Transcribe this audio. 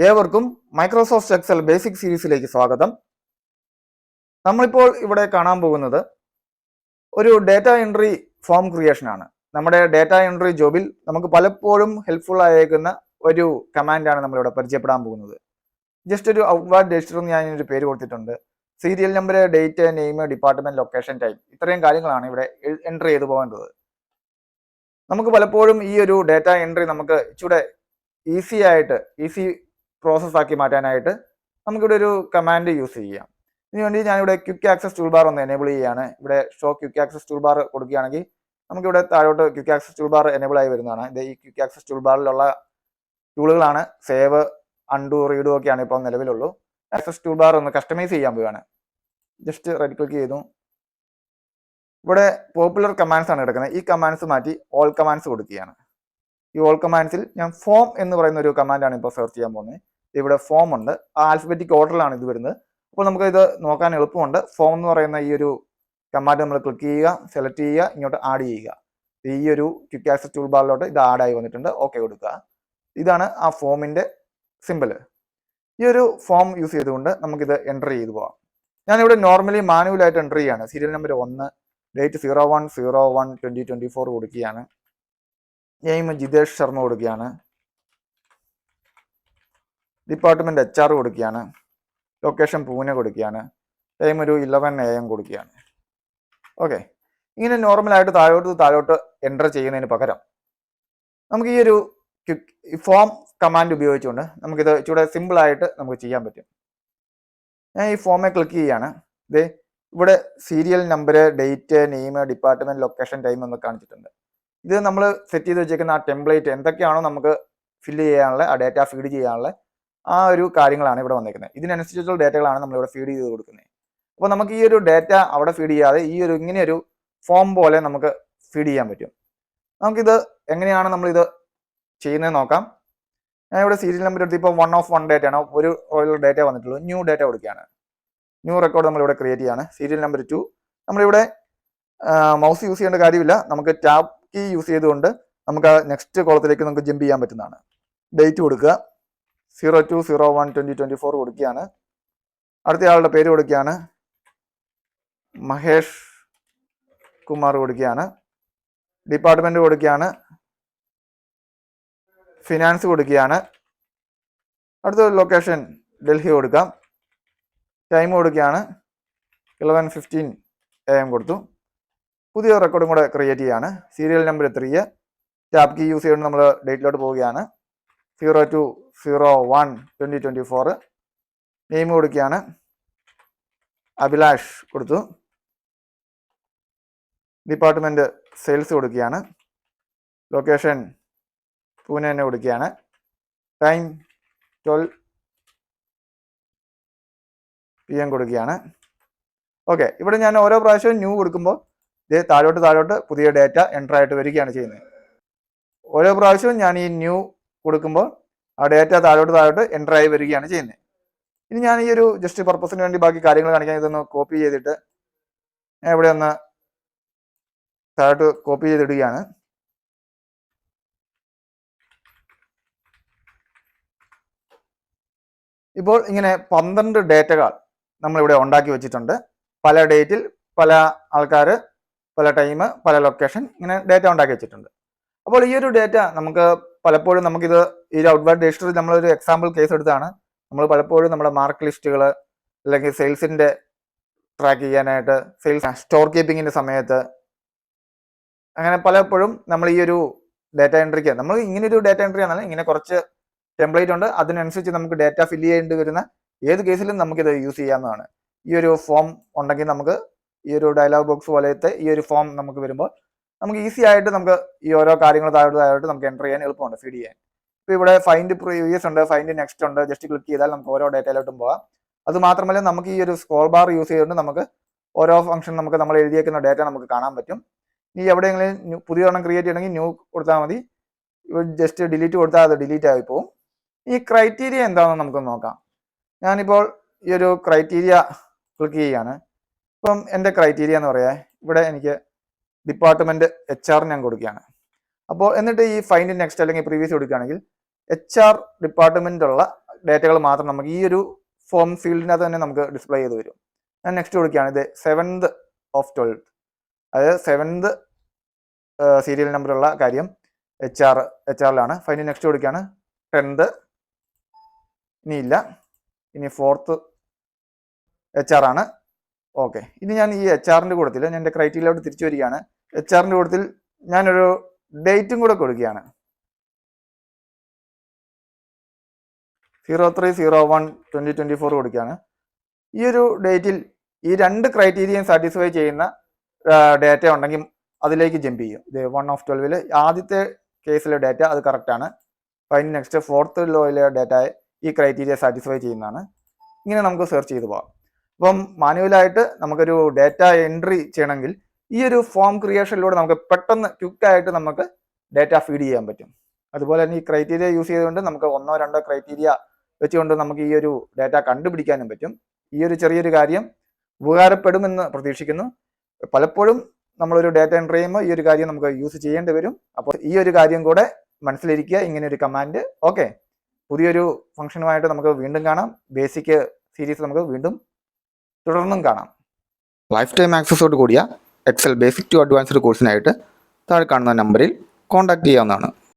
ഏവർക്കും Microsoft Excel basic സീരീസിലേക്ക് സ്വാഗതം. നമ്മളിപ്പോൾ ഇവിടെ കാണാൻ പോകുന്നത് ഒരു ഡാറ്റ എൻട്രി ഫോം ക്രിയേഷൻ ആണ്. നമ്മുടെ ഡാറ്റ എൻട്രി ജോബിൽ നമുക്ക് പലപ്പോഴും ഹെൽപ്ഫുൾ ആയേക്കുന്ന ഒരു കമാൻഡാണ് നമ്മളിവിടെ പരിചയപ്പെടാൻ പോകുന്നത്. ജസ്റ്റ് ഒരു ഔട്ട്വേർഡ് രജിസ്റ്റർ എന്ന് ഞാൻ ഒരു പേര് കൊടുത്തിട്ടുണ്ട്. Serial number, date, name, department, location, time, ഇത്രയും കാര്യങ്ങളാണ് ഇവിടെ എൻട്രി ചെയ്തു പോകേണ്ടത്. നമുക്ക് പലപ്പോഴും ഈ ഒരു ഡാറ്റ എൻട്രി നമുക്ക് ഇച്ചിരി ഈസി പ്രോസസ് ആക്കി മാറ്റാനായിട്ട് നമുക്കിവിടെ ഒരു കമാൻഡ് യൂസ് ചെയ്യാം. ഇതിനുവേണ്ടി ഞാനിവിടെ ക്വിക്ക് ആക്സസ് ടൂൾ ബാർ ഒന്ന് എനേബിൾ ചെയ്യുകയാണ്. ഇവിടെ show quick access tool bar കൊടുക്കുകയാണെങ്കിൽ നമുക്കിവിടെ താഴോട്ട് quick access tool bar enable ആയി വരുന്നതാണ്. ഇത് ഈ ക്വിക്ക് ആക്സസ് ടൂൾ ബാറിലുള്ള ടൂളുകളാണ്. സേവ്, അൺഡു, റീഡു ഒക്കെയാണ് ഇപ്പോൾ നിലവിലുള്ളൂ. ആക്സസ് ടൂൾ ബാർ ഒന്ന് കസ്റ്റമൈസ് ചെയ്യാൻ പോവുകയാണ്. ജസ്റ്റ് റൈറ്റ് ക്ലിക്ക് ചെയ്തു. ഇവിടെ പോപ്പുലർ കമാൻഡ്സ് ആണ് കിടക്കുന്നത്. ഈ കമാൻഡ്സ് മാറ്റി ഓൾ കമാൻഡ്സ് കൊടുക്കുകയാണ്. ഈ ഓൾ കമാൻഡ്സിൽ ഞാൻ ഫോം എന്ന് പറയുന്ന ഒരു കമാൻഡാണ് ഇപ്പോൾ സെർച്ച് ചെയ്യാൻ പോകുന്നത്. ഇവിടെ ഫോം ഉണ്ട്. ആൽഫബറ്റിക് ഓർഡറിലാണ് ഇത് വരുന്നത്. അപ്പോൾ നമുക്ക് ഇത് നോക്കാൻ എളുപ്പമുണ്ട്. ഫോം എന്ന് പറയുന്ന ഈ ഒരു കമാൻഡ് നമ്മൾ ക്ലിക്ക് ചെയ്യുക, സെലക്ട് ചെയ്യുക, ഇങ്ങോട്ട് ആഡ് ചെയ്യുക. ഈ ഒരു ക്വിക്ക് ആക്സസ് ടൂൾ ബാറിലോട്ട് ഇത് ആഡായി വന്നിട്ടുണ്ട്. ഓക്കെ കൊടുക്കുക. ഇതാണ് ആ ഫോമിന്റെ സിമ്പിൾ. ഈ ഒരു ഫോം യൂസ് ചെയ്തുകൊണ്ട് നമുക്കിത് എൻ്റർ ചെയ്തു പോകാം. ഞാനിവിടെ നോർമലി മാനുവലായിട്ട് എൻ്റർ ചെയ്യുകയാണ്. സീരിയൽ നമ്പർ 1, ഡേറ്റ് 01/01/2024 കൊടുക്കുകയാണ്. നെയിം ജിതേഷ് ശർമ്മ കൊടുക്കുകയാണ്. ഡിപ്പാർട്ട്മെന്റ് HR കൊടുക്കുകയാണ്. ലൊക്കേഷൻ പൂനെ കൊടുക്കുകയാണ്. ടൈം ഒരു 11 AM കൊടുക്കുകയാണ്. ഓക്കെ, ഇങ്ങനെ നോർമലായിട്ട് താഴോട്ട് എൻ്റർ ചെയ്യുന്നതിന് പകരം നമുക്ക് ഈ ഒരു ഫോം കമാൻഡ് ഉപയോഗിച്ചുകൊണ്ട് നമുക്കിത് ഇച്ചിരി സിമ്പിളായിട്ട് നമുക്ക് ചെയ്യാൻ പറ്റും. ഞാൻ ഈ ഫോമെ ക്ലിക്ക് ചെയ്യുകയാണ്. ഇത് ഇവിടെ serial number, date, name, department, location, time എന്നൊക്കെ കാണിച്ചിട്ടുണ്ട്. ഇത് നമ്മൾ സെറ്റ് ചെയ്ത് വെച്ചേക്കുന്ന ആ ടെംപ്ലേറ്റ് എന്തൊക്കെയാണോ നമുക്ക് ഫില്ല് ചെയ്യാനുള്ള, ആ ഡാറ്റ ഫീഡ് ചെയ്യാനുള്ള ആ ഒരു കാര്യങ്ങളാണ് ഇവിടെ വന്നേക്കുന്നത്. ഇതിനനുസരിച്ചുള്ള ഡാറ്റകളാണ് നമ്മളിവിടെ ഫീഡ് ചെയ്ത് കൊടുക്കുന്നത്. അപ്പോൾ നമുക്ക് ഈ ഒരു ഡാറ്റ അവിടെ ഫീഡ് ചെയ്യാതെ ഈ ഒരു ഇങ്ങനെയൊരു ഫോം പോലെ നമുക്ക് ഫീഡ് ചെയ്യാൻ പറ്റും. നമുക്കിത് എങ്ങനെയാണ് നമ്മളിത് ചെയ്യുന്നത് നോക്കാം. ഞാൻ ഇവിടെ സീരിയൽ നമ്പർ എടുത്ത് ഇപ്പോൾ 1 of 1 ഡാറ്റയാണ്, ഒരു ഡാറ്റ വന്നിട്ടുള്ളൂ. ന്യൂ ഡാറ്റ കൊടുക്കുകയാണ്. ന്യൂ റെക്കോർഡ് നമ്മളിവിടെ ക്രിയേറ്റ് ചെയ്യാണ്. സീരിയൽ നമ്പർ 2 നമ്മളിവിടെ മൗസ് യൂസ് ചെയ്യേണ്ട കാര്യമില്ല. നമുക്ക് ടാബ് കീ യൂസ് ചെയ്തുകൊണ്ട് നമുക്ക് ആ നെക്സ്റ്റ് കോളത്തിലേക്ക് നമുക്ക് ജമ്പ് ചെയ്യാൻ പറ്റുന്നതാണ്. ഡേറ്റ് കൊടുക്കുക, 02/01/2024 കൊടുക്കുകയാണ്. അടുത്ത ആളുടെ പേര് കൊടുക്കുകയാണ്, മഹേഷ് കുമാർ കൊടുക്കുകയാണ്. ഡിപ്പാർട്ട്മെന്റ് കൊടുക്കുകയാണ്, ഫിനാൻസ് കൊടുക്കുകയാണ്. അടുത്ത ലൊക്കേഷൻ ഡൽഹി കൊടുക്കാം. ടൈം കൊടുക്കുകയാണ് 11:15 AM കൊടുത്തു. പുതിയ റെക്കോർഡും കൂടെ ക്രിയേറ്റ് ചെയ്യാണ്. Serial number 3 tab key use ചെയ്തുകൊണ്ട് നമ്മൾ ഡേറ്റിലോട്ട് പോവുകയാണ്. 02/01/2024. നെയിം കൊടുക്കുകയാണ്, അഭിലാഷ് കൊടുത്തു. ഡിപ്പാർട്ട്മെന്റ് സെയിൽസ് കൊടുക്കുകയാണ്. ലൊക്കേഷൻ പൂനെ തന്നെ കൊടുക്കുകയാണ്. ടൈം 12 PM കൊടുക്കുകയാണ്. ഓക്കെ, ഇവിടെ ഞാൻ ഓരോ പ്രാവശ്യവും ന്യൂ കൊടുക്കുമ്പോൾ ഇത് താഴോട്ട് പുതിയ ഡാറ്റ എൻ്റർ ആയിട്ട് വരികയാണ് ചെയ്യുന്നത്. ഓരോ പ്രാവശ്യവും ഞാൻ ഈ ന്യൂ കൊടുക്കുമ്പോൾ ആ ഡാറ്റ താഴോട്ട് എൻ്റർ ആയി വരികയാണ് ചെയ്യുന്നത്. ഇനി ഞാൻ ഈ ഒരു ജസ്റ്റ് പർപ്പസിന് വേണ്ടി ബാക്കി കാര്യങ്ങൾ കാണിക്കാൻ ഇതൊന്ന് കോപ്പി ചെയ്തിട്ട് ഇവിടെ ഒന്ന് താഴോട്ട് കോപ്പി ചെയ്തിടുകയാണ്. ഇപ്പോൾ ഇങ്ങനെ 12 ഡേറ്റകൾ നമ്മളിവിടെ ഉണ്ടാക്കി വെച്ചിട്ടുണ്ട്. പല ഡേറ്റിൽ പല ആൾക്കാർ, പല ടൈം, പല ലൊക്കേഷൻ, ഇങ്ങനെ ഡേറ്റ ഉണ്ടാക്കി വെച്ചിട്ടുണ്ട്. അപ്പോൾ ഈ ഒരു ഡേറ്റ നമുക്ക് പലപ്പോഴും നമുക്കിത് ഈ ഔട്ട്വേർഡ് രജിസ്റ്ററിൽ നമ്മളൊരു എക്സാമ്പിൾ കേസ് എടുത്താണ്. നമ്മൾ പലപ്പോഴും നമ്മുടെ മാർക്ക് ലിസ്റ്റുകൾ അല്ലെങ്കിൽ സെയിൽസിന്റെ ട്രാക്ക് ചെയ്യാനായിട്ട്, സെയിൽസ് സ്റ്റോർ കീപ്പിങ്ങിന്റെ സമയത്ത്, അങ്ങനെ പലപ്പോഴും നമ്മൾ ഈ ഒരു ഡാറ്റ എൻട്രിക്ക് നമ്മൾ ഇങ്ങനെ ഒരു ഡാറ്റ എൻട്രി ആണല്ലോ, ഇങ്ങനെ കുറച്ച് ടെംപ്ലേറ്റ് ഉണ്ട്. അതിനനുസരിച്ച് നമുക്ക് ഡാറ്റ ഫില്ല് ചെയ്യേണ്ടി വരുന്ന ഏത് കേസിലും നമുക്കിത് യൂസ് ചെയ്യാവുന്നതാണ്. ഈ ഒരു ഫോം ഉണ്ടെങ്കിൽ നമുക്ക് ഈ ഒരു ഡയലോഗ് ബോക്സ് പോലത്തെ ഈ ഒരു ഫോം നമുക്ക് വരുമ്പോൾ നമുക്ക് ഈസി ആയിട്ട് നമുക്ക് ഈ ഓരോ കാര്യങ്ങൾ താഴോട്ട് നമുക്ക് എൻ്റർ ചെയ്യാൻ എളുപ്പമുണ്ട്, ഫീഡ് ചെയ്യാൻ. ഇപ്പോൾ ഇവിടെ ഫൈൻഡ് പ്രീവിയസ് ഉണ്ട്, ഫൈൻഡ് നെക്സ്റ്റ് ഉണ്ട്. ജസ്റ്റ് ക്ലിക്ക് ചെയ്താൽ നമുക്ക് ഓരോ ഡേറ്റയിലോട്ടും പോകാം. അത് മാത്രമല്ല നമുക്ക് ഈ ഒരു സ്ക്രോൾ ബാർ യൂസ് ചെയ്തുകൊണ്ട് നമുക്ക് ഓരോ ഫംഗ്ഷൻ നമുക്ക് നമ്മൾ എഴുതിയേക്കുന്ന ഡേറ്റ നമുക്ക് കാണാൻ പറ്റും. ഇനി എവിടെയെങ്കിലും പുതിയ ഒരെണ്ണം ക്രിയേറ്റ് ചെയ്യണമെങ്കിൽ ന്യൂ കൊടുത്താൽ മതി. ജസ്റ്റ് ഡിലീറ്റ് കൊടുത്താൽ അത് ഡിലീറ്റ് ആയി പോകും. ഈ ക്രൈറ്റീരിയ എന്താണെന്ന് നമുക്ക് നോക്കാം. ഞാനിപ്പോൾ ഈ ഒരു ക്രൈറ്റീരിയ ക്ലിക്ക് ചെയ്യാണ്. ഇപ്പം എൻ്റെ ക്രൈറ്റീരിയ എന്ന് പറയാം, ഇവിടെ എനിക്ക് ഡിപ്പാർട്ട്മെന്റ് HR ഞാൻ കൊടുക്കുകയാണ്. അപ്പോൾ എന്നിട്ട് ഈ ഫൈൻഡ് നെക്സ്റ്റ് അല്ലെങ്കിൽ പ്രീവിയസ് കൊടുക്കുകയാണെങ്കിൽ HR ഡിപ്പാർട്ട്മെന്റുള്ള ഡേറ്റകൾ മാത്രം നമുക്ക് ഈ ഒരു ഫോം ഫീൽഡിനകത്ത് തന്നെ നമുക്ക് ഡിസ്പ്ലേ ചെയ്ത് വരും. ഞാൻ നെക്സ്റ്റ് കൊടുക്കുകയാണ്. ഇത് 7th of 12th, അതായത് 7th സീരിയൽ നമ്പറുള്ള കാര്യം HR-ലാണ്. ഫൈനൽ നെക്സ്റ്റ് കൊടുക്കുകയാണ്. 10th ഇനിയില്ല, ഇനി 4th HR ആണ്. ഓക്കെ, ഇനി ഞാൻ ഈ HR-ന്റെ കൂട്ടത്തിൽ ഞാൻ എൻ്റെ ക്രൈറ്റീരിയയിലോട്ട് തിരിച്ചു വരികയാണ്. HR-ന്റെ കൂട്ടത്തിൽ ഞാനൊരു ഡേറ്റും കൂടെ കൊടുക്കുകയാണ്. 03/01/2024 കൊടുക്കുകയാണ്. ഈ ഒരു ഡേറ്റിൽ ഈ 2 ക്രൈറ്റീരിയയും സാറ്റിസ്ഫൈ ചെയ്യുന്ന ഡേറ്റ ഉണ്ടെങ്കിൽ അതിലേക്ക് ജമ്പ് ചെയ്യും. ഇത് 1 of 12 ആദ്യത്തെ കേസിലെ ഡേറ്റ അത് കറക്റ്റാണ്. ഫൈനൽ നെക്സ്റ്റ് 4th ലോയിലെ ഡേറ്റ ഈ ക്രൈറ്റീരിയ സാറ്റിസ്ഫൈ ചെയ്യുന്നതാണ്. ഇങ്ങനെ നമുക്ക് സെർച്ച് ചെയ്ത് പോകാം. അപ്പം മാനുവലായിട്ട് നമുക്കൊരു ഡേറ്റ എൻട്രി ചെയ്യണമെങ്കിൽ ഈ ഒരു ഫോം ക്രിയേഷനിലൂടെ നമുക്ക് പെട്ടെന്ന് ക്വിക്കായിട്ട് നമുക്ക് ഡേറ്റ ഫീഡ് ചെയ്യാൻ പറ്റും. അതുപോലെ തന്നെ ഈ ക്രൈറ്റീരിയ യൂസ് ചെയ്തുകൊണ്ട് നമുക്ക് 1-2 ക്രൈറ്റീരിയ വെച്ചുകൊണ്ട് നമുക്ക് ഈ ഒരു ഡേറ്റ കണ്ടുപിടിക്കാനും പറ്റും. ഈ ഒരു ചെറിയൊരു കാര്യം ഉപകാരപ്പെടുമെന്ന് പ്രതീക്ഷിക്കുന്നു. പലപ്പോഴും നമ്മളൊരു ഡേറ്റ എൻട്രി ചെയ്യുമ്പോൾ ഈ ഒരു കാര്യം നമുക്ക് യൂസ് ചെയ്യേണ്ടി വരും. അപ്പോൾ ഈ ഒരു കാര്യം കൂടെ മനസ്സിലിരിക്കുക, ഇങ്ങനെ ഒരു കമാൻഡ്. ഓക്കെ, പുതിയൊരു ഫംഗ്ഷനുമായിട്ട് നമുക്ക് വീണ്ടും കാണാം. ബേസിക് സീരീസ് നമുക്ക് വീണ്ടും തുടർന്നും കാണാം. ലൈഫ് ടൈം ആക്സസോട് കൂടിയ എക്സൽ ബേസിക് ടു അഡ്വാൻസ്ഡ് കോഴ്സിനായിട്ട് താഴെ കാണുന്ന നമ്പറിൽ കോൺടാക്ട് ചെയ്യാവുന്നതാണ്.